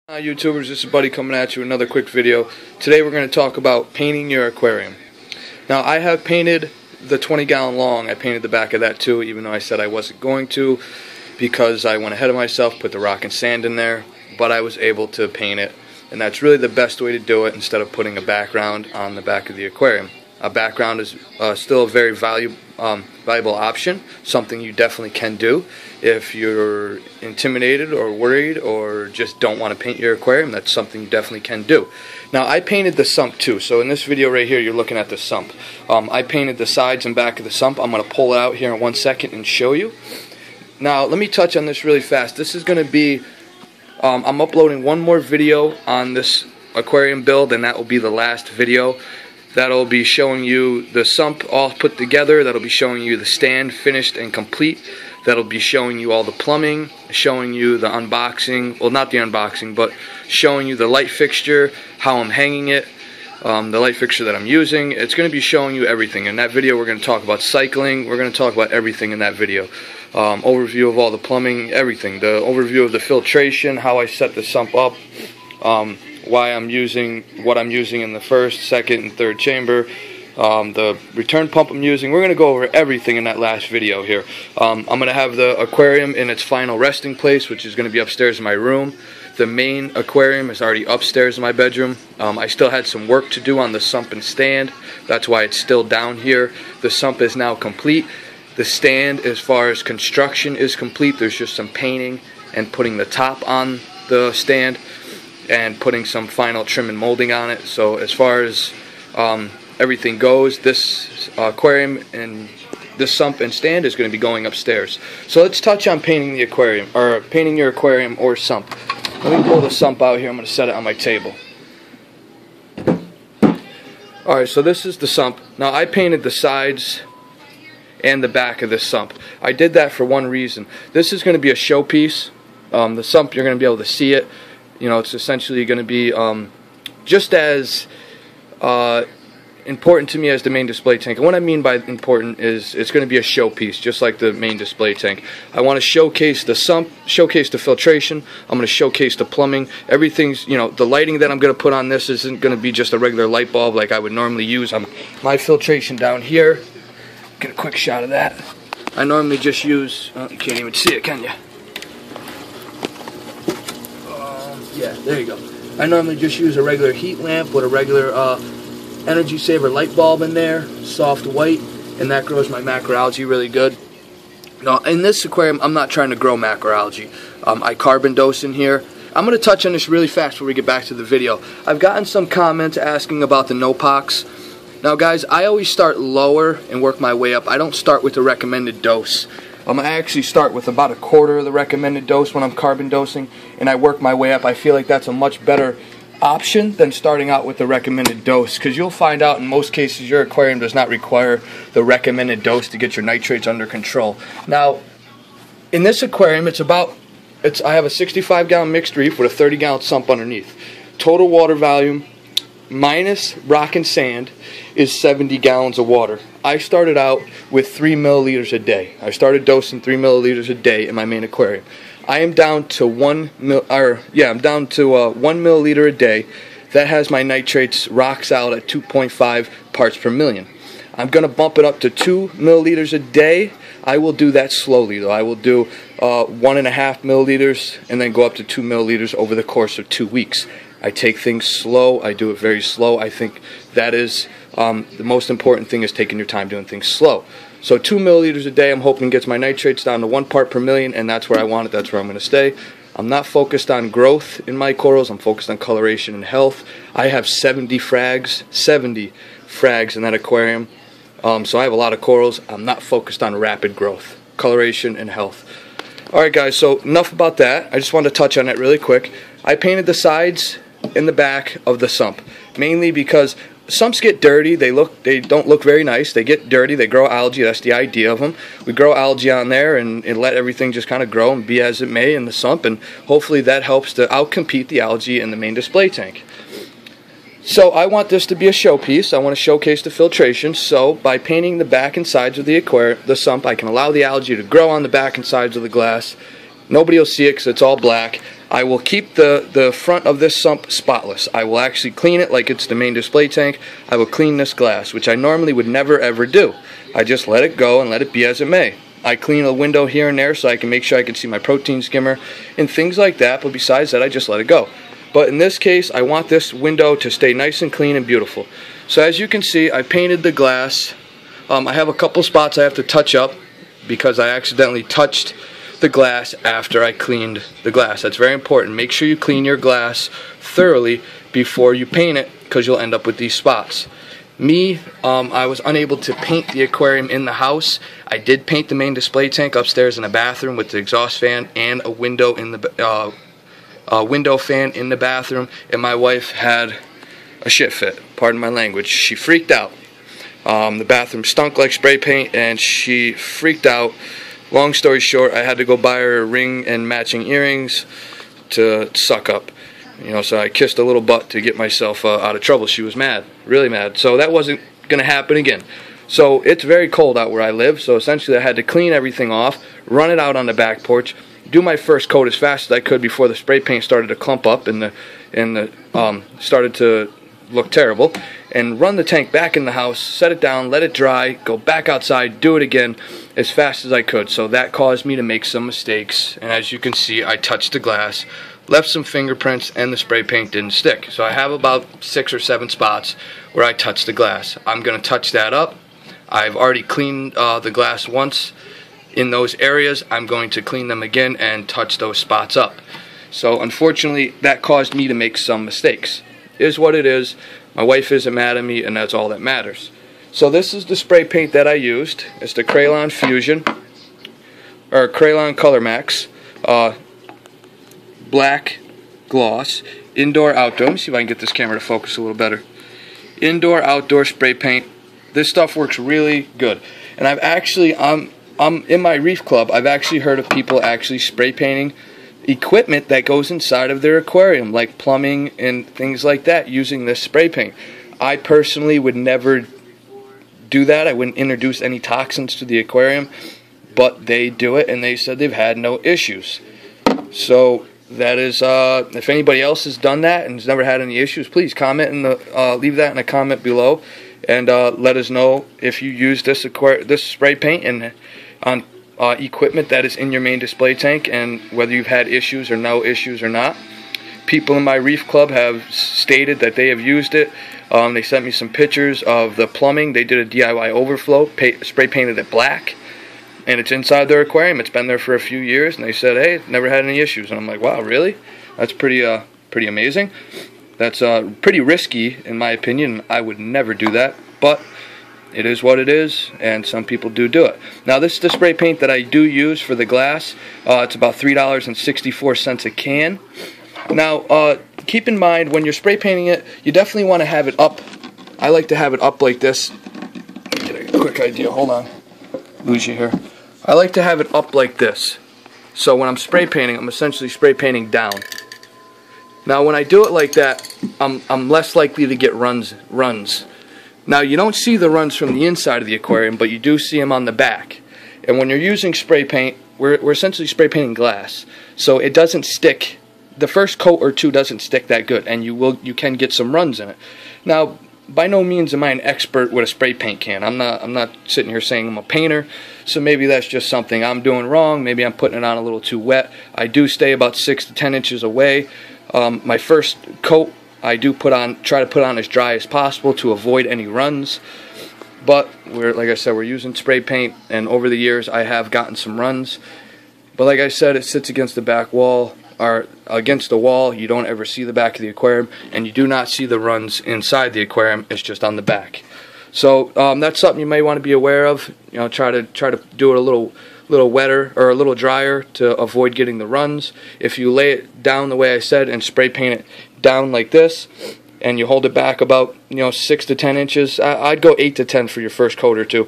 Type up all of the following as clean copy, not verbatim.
Hi YouTubers, this is Buddy coming at you with another quick video. Today we're going to talk about painting your aquarium. Now I have painted the 20-gallon long. I painted the back of that too, even though I said I wasn't going to because I went ahead of myself, put the rock and sand in there, but I was able to paint it, and that's really the best way to do it instead of putting a background on the back of the aquarium. A background is still a very valuable option, something you definitely can do. If you're intimidated or worried or just don't want to paint your aquarium, that's something you definitely can do. Now I painted the sump too, so in this video right here you're looking at the sump. I painted the sides and back of the sump. I'm going to pull it out here in 1 second and show you. Now let me touch on this really fast. This is going to be, I'm uploading one more video on this aquarium build, and that will be the last video. That'll be showing you the sump all put together. That'll be showing you the stand finished and complete. That'll be showing you all the plumbing, showing you the unboxing, well not the unboxing, but showing you the light fixture, how I'm hanging it, the light fixture that I'm using. It's going to be showing you everything. In that video we're going to talk about cycling, we're going to talk about everything in that video. Overview of all the plumbing, everything. The overview of the filtration, how I set the sump up, why I'm using what I'm using in the first, second, and third chamber, the return pump I'm using. We're going to go over everything in that last video here. I'm going to have the aquarium in its final resting place, which is going to be upstairs in my room. The main aquarium is already upstairs in my bedroom. I still had some work to do on the sump and stand. That's why it's still down here. The sump is now complete. The stand, as far as construction, is complete. There's just some painting and putting the top on the stand and putting some final trim and molding on it. So as far as everything goes, this aquarium and this sump and stand is going to be going upstairs. So let's touch on painting the aquarium, or painting your aquarium or sump. Let me pull the sump out here. I'm going to set it on my table. Alright, so this is the sump. Now I painted the sides and the back of this sump. I did that for one reason. This is going to be a showpiece. The sump, you're going to be able to see it. You know, it's essentially going to be just as important to me as the main display tank. And what I mean by important is it's going to be a showpiece, just like the main display tank. I want to showcase the sump, showcase the filtration. I'm going to showcase the plumbing. Everything's, you know, the lighting that I'm going to put on this isn't going to be just a regular light bulb like I would normally use. My filtration down here, get a quick shot of that. I normally just use, you can't even see it, can you? Yeah, there you go. I normally just use a regular heat lamp with a regular energy saver light bulb in there, soft white, and that grows my macroalgae really good. Now, in this aquarium, I'm not trying to grow macroalgae. I carbon dose in here. I'm going to touch on this really fast before we get back to the video. I've gotten some comments asking about the no-pox. Now, guys, I always start lower and work my way up. I don't start with the recommended dose. I actually start with about 1/4 of the recommended dose when I'm carbon dosing, and I work my way up. I feel like that's a much better option than starting out with the recommended dose, because you'll find out in most cases your aquarium does not require the recommended dose to get your nitrates under control. Now, in this aquarium, I have a 65-gallon mixed reef with a 30-gallon sump underneath. Total water volume minus rock and sand is 70 gallons of water. I started out with 3 milliliters a day. I started dosing 3 milliliters a day in my main aquarium. I am down to 1 milliliter a day. That has my nitrates rocks out at 2.5 parts per million. I'm going to bump it up to 2 milliliters a day. I will do that slowly though. I will do 1.5 milliliters and then go up to 2 milliliters over the course of 2 weeks. I take things slow. I do it very slow. I think that is the most important thing, is taking your time doing things slow. So 2 milliliters a day, I'm hoping gets my nitrates down to 1 part per million, and that's where I want it. That's where I'm going to stay. I'm not focused on growth in my corals. I'm focused on coloration and health. I have 70 frags in that aquarium. So I have a lot of corals. I'm not focused on rapid growth, coloration, and health. Alright guys, so enough about that. I just wanted to touch on that really quick. I painted the sides and the back of the sump, mainly because sumps get dirty. They don't look very nice. They get dirty. They grow algae. That's the idea of them. We grow algae on there and let everything just kind of grow and be as it may in the sump, and hopefully that helps to outcompete the algae in the main display tank. So I want this to be a showpiece. I want to showcase the filtration. So by painting the back and sides of the sump, I can allow the algae to grow on the back and sides of the glass Nobody will see it because it's all black. I will keep the front of this sump spotless. I will actually clean it like it's the main display tank. I will clean this glass, which I normally would never ever do. I just let it go and let it be as it may. I clean a window here and there so I can make sure I can see my protein skimmer and things like that, but besides that I just let it go. But in this case I want this window to stay nice and clean and beautiful. So as you can see, I painted the glass. I have a couple spots I have to touch up because I accidentally touched the glass after I cleaned the glass. That's very important. Make sure you clean your glass thoroughly before you paint it because you'll end up with these spots. Me, I was unable to paint the aquarium in the house. I did paint the main display tank upstairs in a bathroom with the exhaust fan and a window in the window fan in the bathroom, and my wife had a shit fit. Pardon my language. She freaked out. The bathroom stunk like spray paint, and she freaked out. Long story short, I had to go buy her a ring and matching earrings to suck up. You know, so I kissed a little butt to get myself out of trouble. She was mad, really mad. So that wasn't going to happen again. So it's very cold out where I live, so essentially I had to clean everything off, run it out on the back porch, do my first coat as fast as I could before the spray paint started to clump up and started to look terrible, and run the tank back in the house, set it down, let it dry, go back outside, do it again as fast as I could. So that caused me to make some mistakes, and as you can see, I touched the glass, left some fingerprints, and the spray paint didn't stick. So I have about 6 or 7 spots where I touched the glass. I'm going to touch that up. I've already cleaned the glass once in those areas. I'm going to clean them again and touch those spots up. So unfortunately, that caused me to make some mistakes. Is what it is. My wife isn't mad at me, and that's all that matters. So this is the spray paint that I used. It's the Crayon Fusion, or Crayon Color Max, black gloss, indoor outdoor. Let me see if I can get this camera to focus a little better. Indoor outdoor spray paint. This stuff works really good. And I've actually, I'm in my reef club, I've actually heard of people actually spray painting equipment that goes inside of their aquarium, like plumbing and things like that, using this spray paint. I personally would never do that. I wouldn't introduce any toxins to the aquarium, but they do it, and they said they've had no issues. So that is, if anybody else has done that and has never had any issues, please comment and leave that in a comment below, and let us know if you use this spray paint and on equipment that is in your main display tank, and whether you've had issues or no issues or not. People in my reef club have stated that they have used it. They sent me some pictures of the plumbing. They did a DIY overflow, spray painted it black, and it's inside their aquarium. It's been there for a few years, and they said, hey, never had any issues. And I'm like, wow, really? That's pretty amazing. That's pretty risky in my opinion. I would never do that, but it is what it is, and some people do it. Now, this is the spray paint that I do use for the glass. It's about $3.64 a can. Now, keep in mind, when you're spray painting it, you definitely want to have it up. I like to have it up like this. Get a quick idea. Hold on. Lose you here. I like to have it up like this. So when I'm spray painting, I'm essentially spray painting down. Now, when I do it like that, I'm less likely to get runs. Now, you don't see the runs from the inside of the aquarium, but you do see them on the back. And when you're using spray paint, we're essentially spray painting glass, so it doesn't stick. The first coat or two doesn't stick that good, and you can get some runs in it. Now, by no means am I an expert with a spray paint can. I'm not sitting here saying I'm a painter, so maybe that's just something I'm doing wrong. Maybe I'm putting it on a little too wet. I do stay about 6 to 10 inches away. My first coat, I do try to put on as dry as possible to avoid any runs. But like I said, we're using spray paint, and over the years I have gotten some runs. But like I said, it sits against the back wall, or against the wall. You don't ever see the back of the aquarium, and you do not see the runs inside the aquarium. It's just on the back. So that's something you may want to be aware of. You know, try to do it a little wetter or a little drier to avoid getting the runs. If you lay it down the way I said and spray paint it down like this, and you hold it back about 6 to 10 inches, I'd go 8 to 10 for your first coat or two.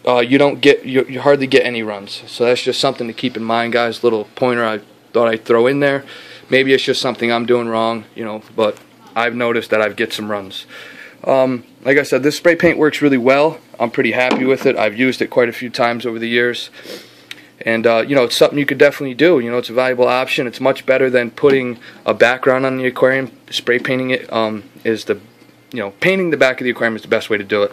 You hardly get any runs. So that's just something to keep in mind, guys. Little pointer I thought I'd throw in there. Maybe it's just something I'm doing wrong, but I've noticed that I get some runs. Like I said, this spray paint works really well. I'm pretty happy with it. I've used it quite a few times over the years. And you know, it's something you could definitely do. You know, it's a valuable option. It's much better than putting a background on the aquarium. Spray painting it is the, you know, painting the back of the aquarium is the best way to do it.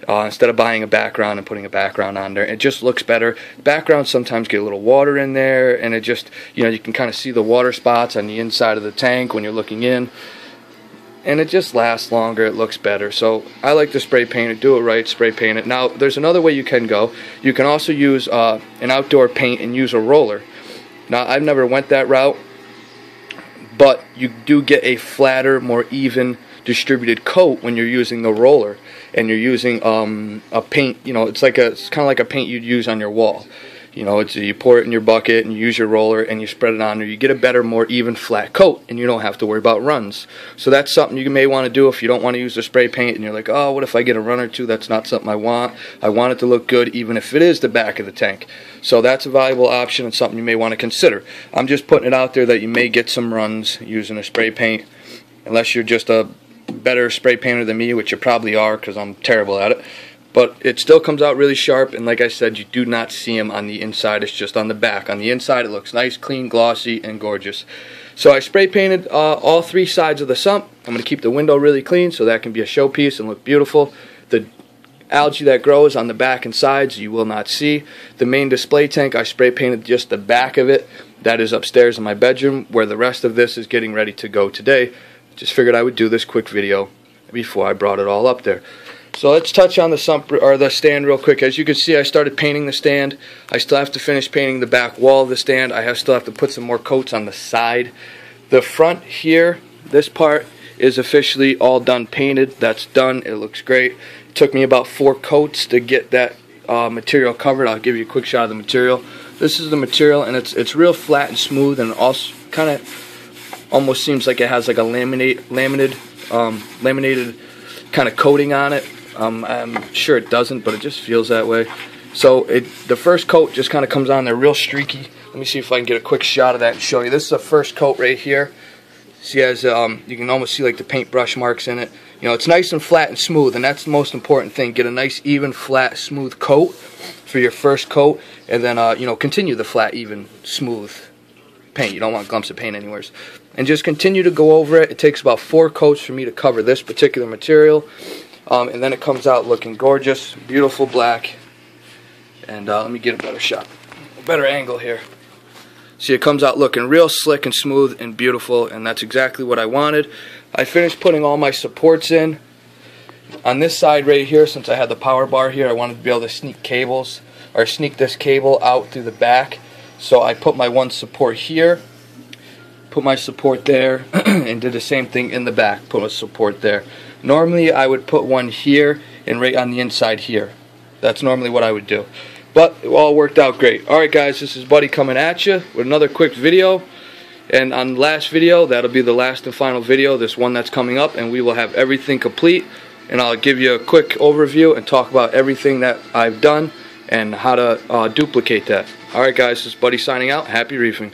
Instead of buying a background and putting a background on there, it just looks better. Backgrounds sometimes get a little water in there, and it just, you know, you can kind of see the water spots on the inside of the tank when you're looking in, and it just lasts longer. It looks better. So I like to spray paint it. Do it right. Spray paint it. Now there's another way you can go. You can also use an outdoor paint and use a roller. Now I've never went that route, but you do get a flatter, more even distributed coat when you're using the roller and you're using a paint. You know, it's kind of like a paint you'd use on your wall. You know, you pour it in your bucket and you use your roller and you spread it on there. You get a better, more even, flat coat, and you don't have to worry about runs. So that's something you may want to do if you don't want to use the spray paint and you're like, oh, what if I get a run or two? That's not something I want. I want it to look good even if it is the back of the tank. So that's a valuable option and something you may want to consider. I'm just putting it out there that you may get some runs using a spray paint, unless you're just a better spray painter than me, which you probably are because I'm terrible at it. But it still comes out really sharp, and like I said, you do not see them on the inside. It's just on the back. On the inside, it looks nice, clean, glossy, and gorgeous. So I spray painted all three sides of the sump. I'm going to keep the window really clean so that can be a showpiece and look beautiful. The algae that grows on the back and sides you will not see. The main display tank, I spray painted just the back of it. That is upstairs in my bedroom, where the rest of this is getting ready to go today. Just figured I would do this quick video before I brought it all up there. So let's touch on the sump or the stand real quick. As you can see, I started painting the stand. I still have to finish painting the back wall of the stand. Still have to put some more coats on the side. The front here, this part is officially all done painted. That's done. It looks great. It took me about 4 coats to get that material covered. I'll give you a quick shot of the material. This is the material, and it's real flat and smooth, and also kind of almost seems like it has like a laminated kind of coating on it. I'm sure it doesn't, but it just feels that way. So the first coat just kind of comes on there real streaky. Let me see if I can get a quick shot of that and show you. This is the first coat right here. See, as you can almost see like the paintbrush marks in it. You know, it's nice and flat and smooth, and that's the most important thing. Get a nice, even, flat, smooth coat for your first coat, and then you know, continue the flat, even, smooth paint. You don't want clumps of paint anywhere. And just continue to go over it. It takes about 4 coats for me to cover this particular material. And then it comes out looking gorgeous, beautiful black. And let me get a better shot, a better angle here. See, it comes out looking real slick and smooth and beautiful, and that's exactly what I wanted. I finished putting all my supports in. On this side right here, since I had the power bar here, I wanted to be able to sneak cables, or sneak this cable out through the back. So I put my one support here, put my support there, and did the same thing in the back, put a support there. Normally I would put one here and right on the inside here. That's normally what I would do. But it all worked out great. Alright guys, this is Buddy coming at you with another quick video. And on the last video, that'll be the last and final video, this one that's coming up, and we will have everything complete. And I'll give you a quick overview and talk about everything that I've done and how to duplicate that. Alright guys, this is Buddy signing out. Happy reefing.